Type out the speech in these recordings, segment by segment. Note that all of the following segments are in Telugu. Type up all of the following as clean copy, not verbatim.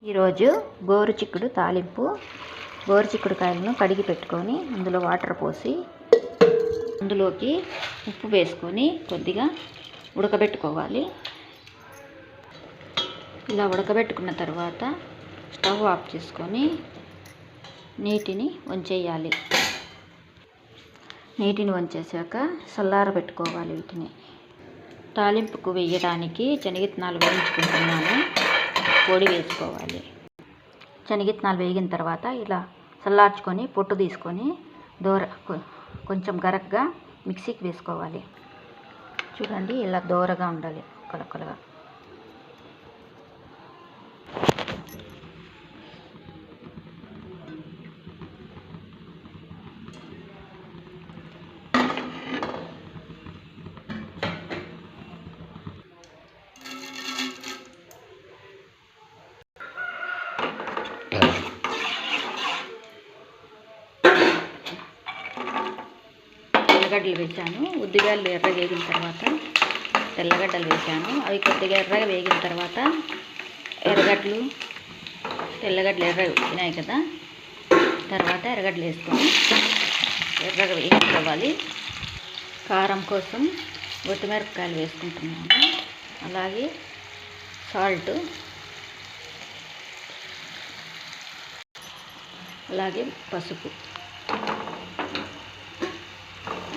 ఈరోజు గోరుచిక్కుడు తాలింపు. గోరుచిక్కుడుకాయలను కడిగి పెట్టుకొని అందులో వాటర్ పోసి అందులోకి ఉప్పు వేసుకొని కొద్దిగా ఉడకబెట్టుకోవాలి. ఇలా ఉడకబెట్టుకున్న తర్వాత స్టవ్ ఆఫ్ చేసుకొని నీటిని వంచేయాలి. నీటిని వంచేసాక చల్లారబెట్టుకోవాలి. వీటిని తాలింపుకు వేయడానికి శనగిత్తనాలు వేయించుకుంటున్నాను. పొడి వేసుకోవాలి. శనగిత్తనాలు వేగిన తర్వాత ఇలా చల్లార్చుకొని పొట్టు తీసుకొని కొంచెం గరగ్గా మిక్సీకి వేసుకోవాలి. చూడండి, ఇలా దోరగా ఉండాలి, కలకలగా. తెల్లగడ్డలు వేసాను. ఉద్దిగాయలు ఎర్రగా వేగిన తర్వాత తెల్లగడ్డలు వేసాను. అవి కొద్దిగా ఎర్రగా వేగిన తర్వాత తెల్లగడ్డలు ఎర్రగా వేగినాయి కదా, తర్వాత ఎర్రగడ్డలు వేసుకొని ఎర్రగా వేసుకోవాలి. కారం కోసం ఒట్టిమిరపకాయలు వేసుకుంటున్నాను. అలాగే సాల్ట్, అలాగే పసుపు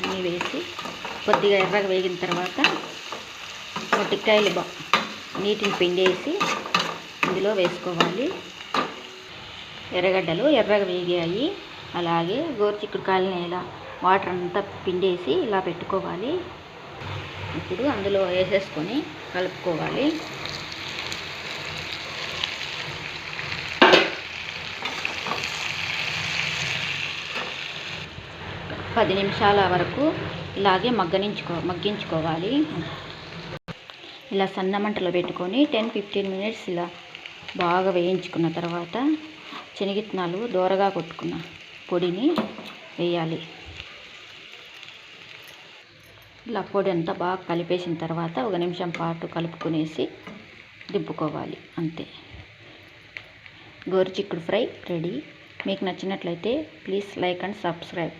అన్నీ వేసి కొద్దిగా ఎర్రగా వేగిన తర్వాత మొట్టికాయలు నీటిని పిండేసి ఇందులో వేసుకోవాలి. ఎర్రగడ్డలు ఎర్రగా వేగాయి. అలాగే గోరుచిక్కుడుకాయలని ఇలా వాటర్ అంతా పిండేసి ఇలా పెట్టుకోవాలి. ఇప్పుడు అందులో వేసేసుకొని కలుపుకోవాలి. పది నిమిషాల వరకు ఇలాగే మగ్గించుకోవాలి. ఇలా సన్న మంటలో పెట్టుకొని 10-15 మినిట్స్ ఇలా బాగా వేయించుకున్న తర్వాత శనగిత్తనాలు దోరగా కొట్టుకున్న పొడిని వేయాలి. ఇలా పొడి అంతా బాగా కలిపేసిన తర్వాత 1 నిమిషం పాటు కలుపుకునేసి దింపుకోవాలి. అంతే, గోరుచిక్కుడు ఫ్రై రెడీ. మీకు నచ్చినట్లయితే ప్లీజ్ లైక్ అండ్ సబ్స్క్రైబ్.